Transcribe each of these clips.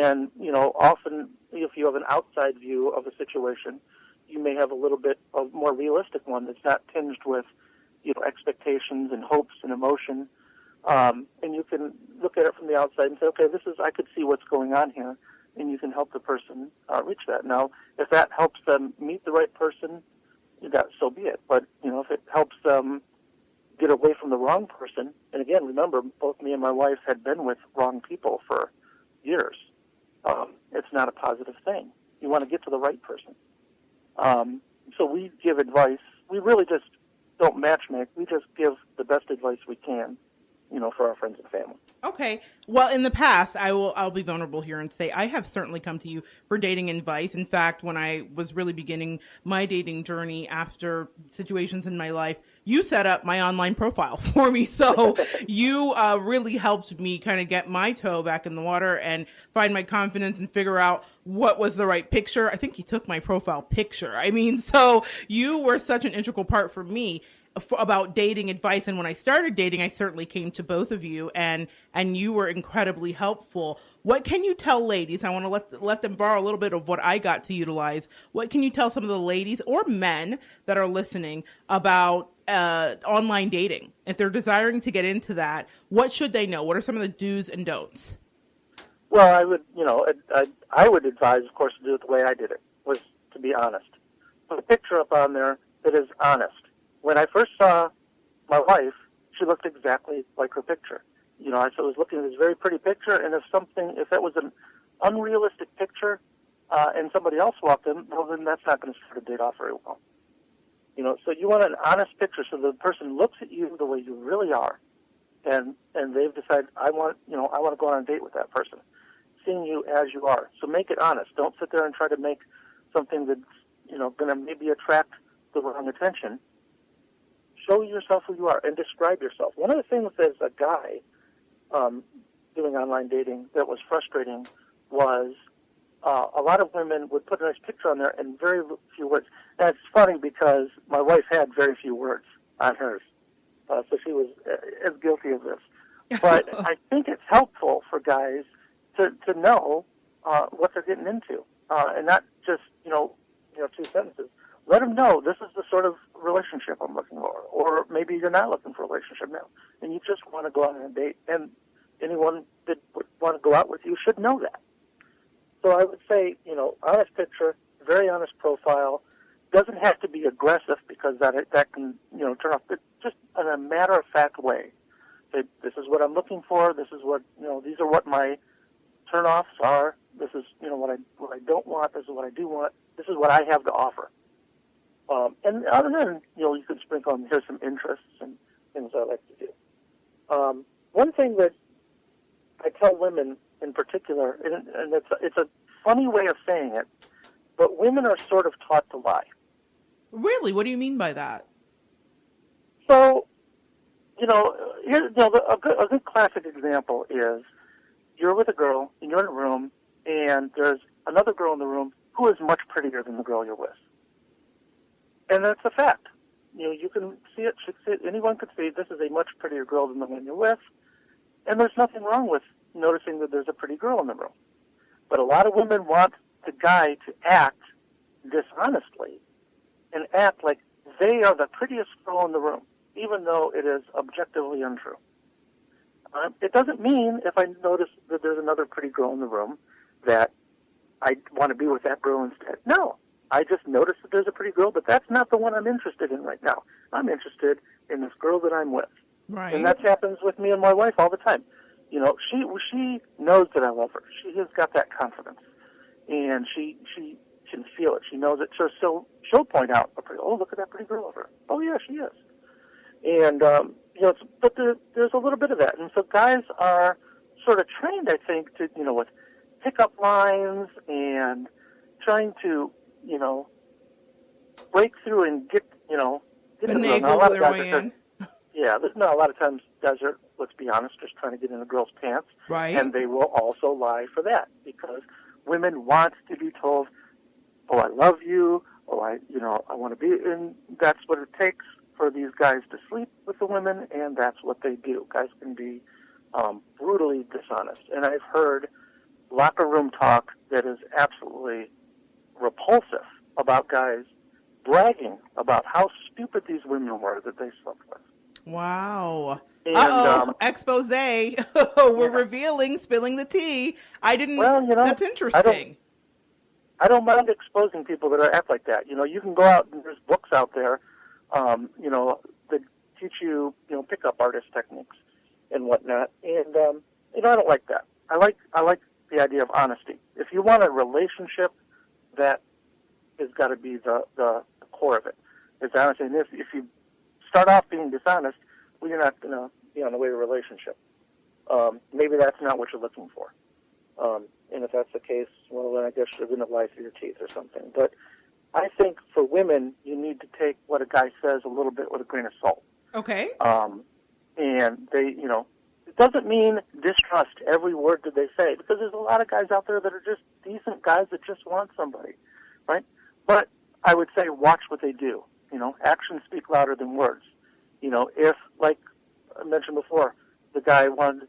And, often if you have an outside view of a situation, you may have a little bit of more realistic one that's not tinged with, expectations and hopes and emotion. And you can look at it from the outside and say, okay, I could see what's going on here, and you can help the person reach that. Now, if that helps them meet the right person, so be it. But, if it helps them get away from the wrong person, and again, remember, both me and my wife had been with wrong people for years. It's not a positive thing. You want to get to the right person. So we give advice. We really just don't matchmake. We just give the best advice we can, for our friends and family. Okay. Well, in the past, I'll be vulnerable here and say I have certainly come to you for dating advice. In fact, when I was really beginning my dating journey after situations in my life, you set up my online profile for me. So you really helped me kind of get my toe back in the water and find my confidence and figure out what was the right picture. I think you took my profile picture. So you were such an integral part for me about dating advice. And when I started dating, I certainly came to both of you, and you were incredibly helpful. What can you tell ladies? I want to let them borrow a little bit of what I got to utilize. What can you tell some of the ladies or men that are listening about online dating? If they're desiring to get into that, what should they know? What are some of the do's and don'ts? Well, I would advise, of course, to do it the way I did it, was to be honest. Put a picture up on there that is honest. When I first saw my wife, she looked exactly like her picture. I was looking at this very pretty picture, and if that was an unrealistic picture, and somebody else walked in, well, then that's not going to start a date off very well. So you want an honest picture, so the person looks at you the way you really are, and they've decided, I want to go on a date with that person, seeing you as you are. So make it honest. Don't sit there and try to make something that's, going to maybe attract the wrong attention. Show yourself who you are and describe yourself. One of the things as a guy doing online dating that was frustrating was a lot of women would put a nice picture on there and very few words. And it's funny because my wife had very few words on hers, so she was as guilty of this. But I think it's helpful for guys to know what they're getting into, and not just two sentences. Let them know this is the sort of relationship I'm looking for, or maybe you're not looking for a relationship now, and you just want to go on a date, and anyone that would want to go out with you should know that. So I would say, honest picture, very honest profile. Doesn't have to be aggressive because that can, turn off, but just in a matter-of-fact way. Say, this is what I'm looking for, this is what, these are what my turn-offs are, this is, what I don't want, this is what I do want, this is what I have to offer. And other than, you can sprinkle in, here's some interests and things I like to do. One thing that I tell women in particular, and it's a funny way of saying it, but women are sort of taught to lie. Really? What do you mean by that? So, a good classic example is you're with a girl, and you're in a room, and there's another girl in the room who is much prettier than the girl you're with. And that's a fact. You can see it, anyone could see this is a much prettier girl than the one you're with, and there's nothing wrong with noticing that there's a pretty girl in the room. But a lot of women want the guy to act dishonestly and act like they are the prettiest girl in the room, even though it is objectively untrue. It doesn't mean if I notice that there's another pretty girl in the room that I want to be with that girl instead. No. I just noticed that there's a pretty girl, but that's not the one I'm interested in right now. I'm interested in this girl that I'm with. Right. And that happens with me and my wife all the time. She knows that I love her. She has got that confidence. And she can feel it. She knows it. So she'll point out, look at that pretty girl over. Oh, yeah, she is. And, but there's a little bit of that. And so guys are sort of trained, I think, to, with pickup lines and trying to, break through and get finagle their way in. Yeah, a lot of times guys are, let's be honest, just trying to get in a girl's pants. Right. And they will also lie for that because women want to be told, oh, I love you, I want to be, and that's what it takes for these guys to sleep with the women, and that's what they do. Guys can be brutally dishonest. And I've heard locker room talk that is absolutely repulsive about guys bragging about how stupid these women were that they slept with. Wow. And, Expose. We're revealing, spilling the tea. I didn't. Well, that's interesting. I don't mind exposing people that act like that. You can go out and there's books out there, that teach you, pickup artist techniques and whatnot. And, I don't like that. I like the idea of honesty. If you want a relationship, that has got to be the core of it. It's honesty. And if you start off being dishonest, well, you're not going to be on the way to a relationship. Maybe that's not what you're looking for. And if that's the case, well, then I guess you're going to lie through your teeth or something. But I think for women, you need to take what a guy says a little bit with a grain of salt. Okay. And they, it doesn't mean distrust every word that they say, because there's a lot of guys out there that are just decent guys that just want somebody, right? But I would say watch what they do. Actions speak louder than words. If, like I mentioned before, the guy wanted,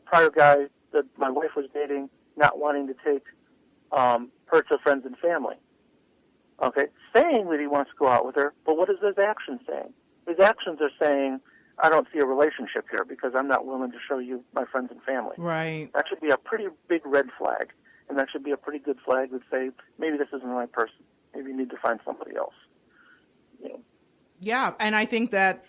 prior guy that my wife was dating, not wanting to take her to friends and family. Okay, saying that he wants to go out with her, but what is his actions saying? His actions are saying, I don't see a relationship here because I'm not willing to show you my friends and family. Right. That should be a pretty big red flag, and that should be a pretty good flag that say, maybe this isn't the right person. Maybe you need to find somebody else. Yeah, and I think that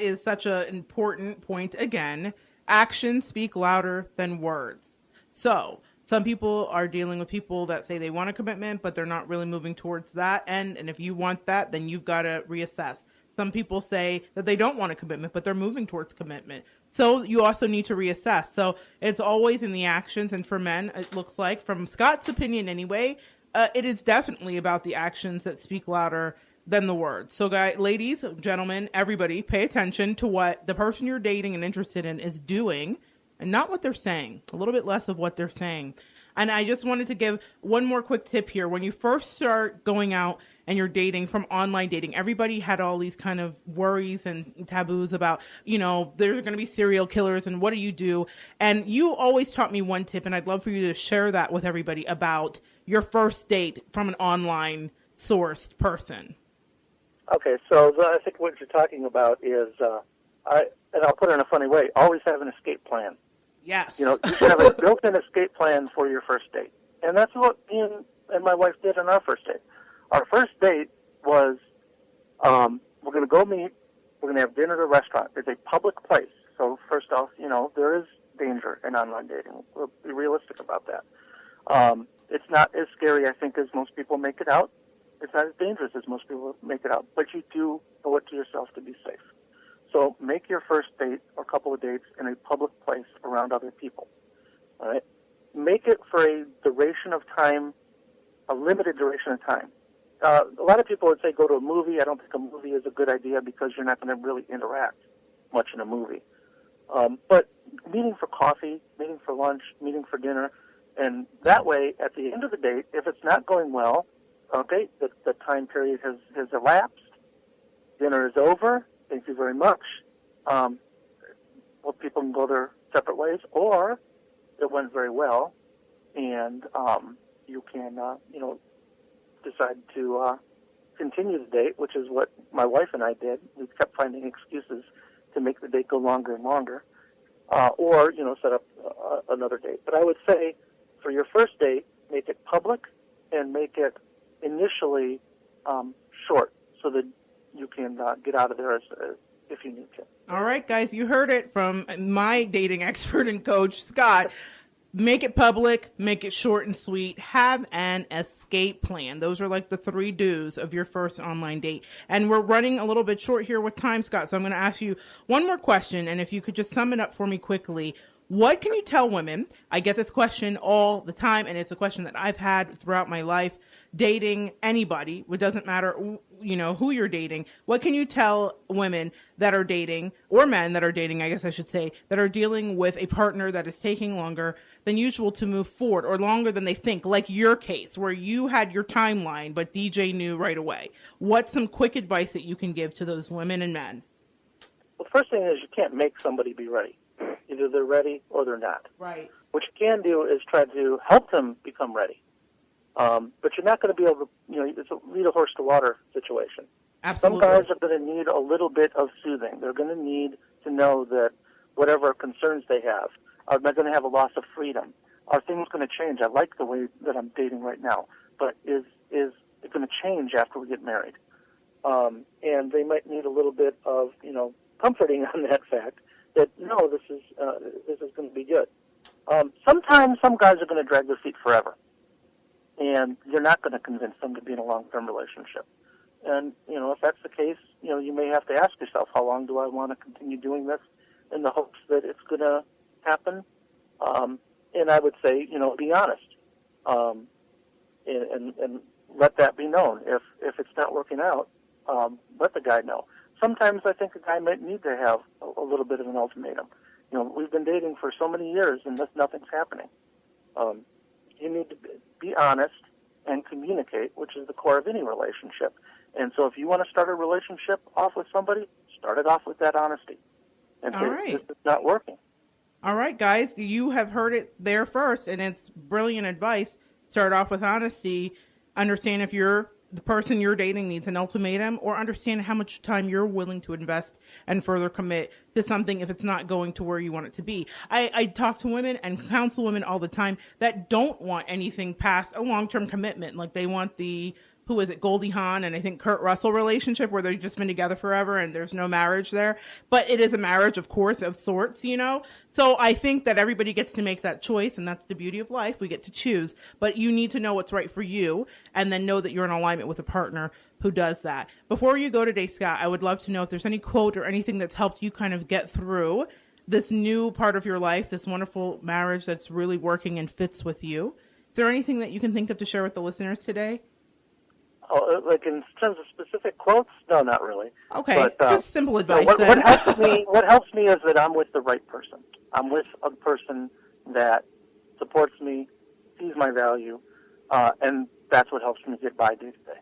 is such an important point. Again, actions speak louder than words. So some people are dealing with people that say they want a commitment, but they're not really moving towards that end. And if you want that, then you've got to reassess. Some people say that they don't want a commitment, but they're moving towards commitment. So you also need to reassess. So it's always in the actions. And for men, it looks like, from Scott's opinion anyway, it is definitely about the actions that speak louder than the words. So guys, ladies, gentlemen, everybody, pay attention to what the person you're dating and interested in is doing and not what they're saying. A little bit less of what they're saying. And I just wanted to give one more quick tip here. When you first start going out and you're dating from online dating, everybody had all these kind of worries and taboos about, there's going to be serial killers and what do you do? And you always taught me one tip, and I'd love for you to share that with everybody about your first date from an online sourced person. Okay, so I think what you're talking about is, and I'll put it in a funny way, always have an escape plan. Yes. You should have a built-in escape plan for your first date. And that's what me and my wife did on our first date. Our first date was, we're going to go meet, we're going to have dinner at a restaurant. It's a public place. So first off, there is danger in online dating. We'll be realistic about that. It's not as scary, I think, as most people make it out. It's not as dangerous as most people make it out, but you do owe it to yourself to be safe. So make your first date or couple of dates in a public place around other people. All right? Make it for a duration of time, a limited duration of time. A lot of people would say go to a movie. I don't think a movie is a good idea because you're not going to really interact much in a movie. But meeting for coffee, meeting for lunch, meeting for dinner, and that way, at the end of the date, if it's not going well, okay, the time period has elapsed, dinner is over, thank you very much. Well, people can go their separate ways, or it went very well, and you can, decide to continue the date, which is what my wife and I did. We kept finding excuses to make the date go longer and longer, or, set up another date. But I would say for your first date, make it public and make it initially short so that you can get out of there if you need to. All right, guys, you heard it from my dating expert and coach, Scott. Make it public, make it short and sweet, have an escape plan. Those are like the 3 do's of your first online date. And we're running a little bit short here with time, Scott, so I'm going to ask you one more question, and if you could just sum it up for me quickly. What can you tell women? I get this question all the time, and it's a question that I've had throughout my life, dating anybody. It doesn't matter, who you're dating. What can you tell women that are dating, or men that are dating, I guess I should say, that are dealing with a partner that is taking longer than usual to move forward, or longer than they think, like your case, where you had your timeline, but DJ knew right away? What's some quick advice that you can give to those women and men? Well, the first thing is you can't make somebody be ready. Either they're ready or they're not. Right. What you can do is try to help them become ready. But you're not going to be able to, it's a lead a horse to water situation. Absolutely. Some guys are going to need a little bit of soothing. They're going to need to know that whatever concerns they have, are they going to have a loss of freedom? Are things going to change? I like the way that I'm dating right now, but is it going to change after we get married? And they might need a little bit of, comforting on that fact that, no, this is going to be good. Sometimes some guys are going to drag their feet forever, and you're not going to convince them to be in a long-term relationship. And, if that's the case, you may have to ask yourself, how long do I want to continue doing this in the hopes that it's going to happen? And I would say, be honest, and let that be known. If it's not working out, let the guy know. Sometimes I think a guy might need to have a little bit of an ultimatum. We've been dating for so many years and nothing's happening. You need to be honest and communicate, which is the core of any relationship. And so if you want to start a relationship off with somebody, start it off with that honesty. And say, right. This is not working. All right, guys, you have heard it there first, and it's brilliant advice. Start off with honesty. Understand if the person you're dating needs an ultimatum, or understand how much time you're willing to invest and further commit to something if it's not going to where you want it to be. I talk to women and counsel women all the time that don't want anything past a long-term commitment. Like they want who is it, Goldie Hawn and I think Kurt Russell relationship where they've just been together forever and there's no marriage there. But it is a marriage, of course, of sorts, So I think that everybody gets to make that choice, and that's the beauty of life. We get to choose. But you need to know what's right for you and then know that you're in alignment with a partner who does that. Before you go today, Scott, I would love to know if there's any quote or anything that's helped you kind of get through this new part of your life, this wonderful marriage that's really working and fits with you. Is there anything that you can think of to share with the listeners today? Oh, like in terms of specific quotes? No, not really. Okay, but, just simple advice. What helps me is that I'm with the right person. I'm with a person that supports me, sees my value, and that's what helps me get by day to day.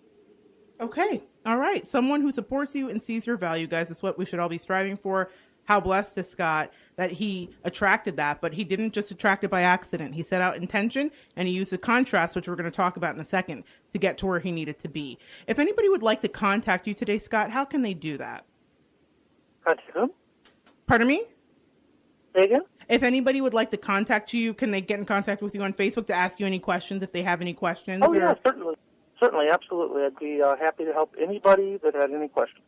Okay, all right. Someone who supports you and sees your value, guys, is what we should all be striving for. How blessed is Scott that he attracted that, but he didn't just attract it by accident. He set out intention, and he used the contrast, which we're going to talk about in a second, to get to where he needed to be. If anybody would like to contact you today, Scott, how can they do that? Contact whom? Pardon me? Say again? If anybody would like to contact you, can they get in contact with you on Facebook to ask you any questions if they have any questions? Oh, yeah, certainly. Certainly, absolutely. I'd be happy to help anybody that had any questions.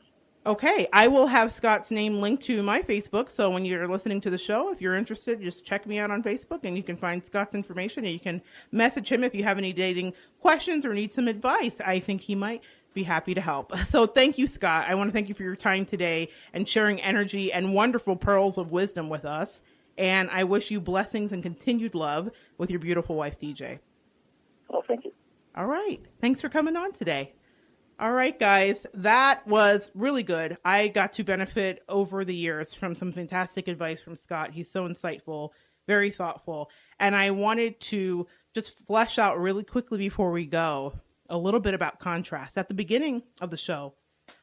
Okay, I will have Scott's name linked to my Facebook, so when you're listening to the show, if you're interested, just check me out on Facebook, and you can find Scott's information, and you can message him if you have any dating questions or need some advice. I think he might be happy to help. So thank you, Scott. I want to thank you for your time today and sharing energy and wonderful pearls of wisdom with us, and I wish you blessings and continued love with your beautiful wife, DJ. Oh, thank you. All right, thanks for coming on today. All right, guys, that was really good. I got to benefit over the years from some fantastic advice from Scott. He's so insightful, very thoughtful. And I wanted to just flesh out really quickly before we go a little bit about contrast. At the beginning of the show,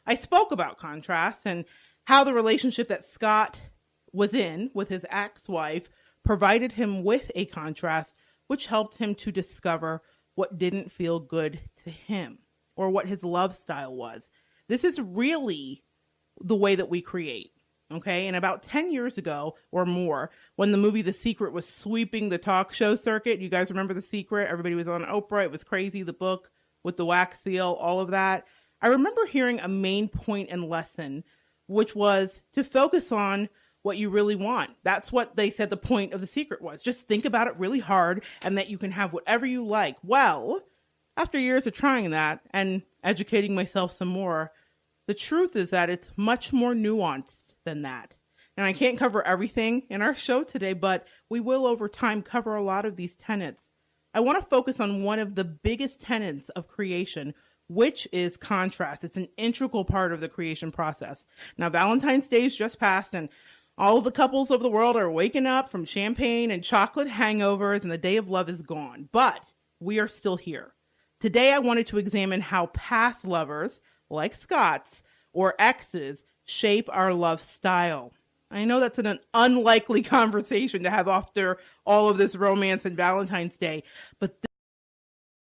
I spoke about contrast and how the relationship that Scott was in with his ex-wife provided him with a contrast, which helped him to discover what didn't feel good to him, or what his love style was. This is really the way that we create, okay? And about 10 years ago or more, when the movie The Secret was sweeping the talk show circuit, you guys remember The Secret? Everybody was on Oprah. It was crazy. The book with the wax seal, all of that. I remember hearing a main point and lesson, which was to focus on what you really want. That's what they said the point of The Secret was. Just think about it really hard and that you can have whatever you like. Well, after years of trying that and educating myself some more, the truth is that it's much more nuanced than that. And I can't cover everything in our show today, but we will over time cover a lot of these tenets. I want to focus on one of the biggest tenets of creation, which is contrast. It's an integral part of the creation process. Now, Valentine's Day is just passed, and all the couples of the world are waking up from champagne and chocolate hangovers, and the day of love is gone. But we are still here. Today, I wanted to examine how past lovers, like Scott's, or exes, shape our love style. I know that's an unlikely conversation to have after all of this romance and Valentine's Day, but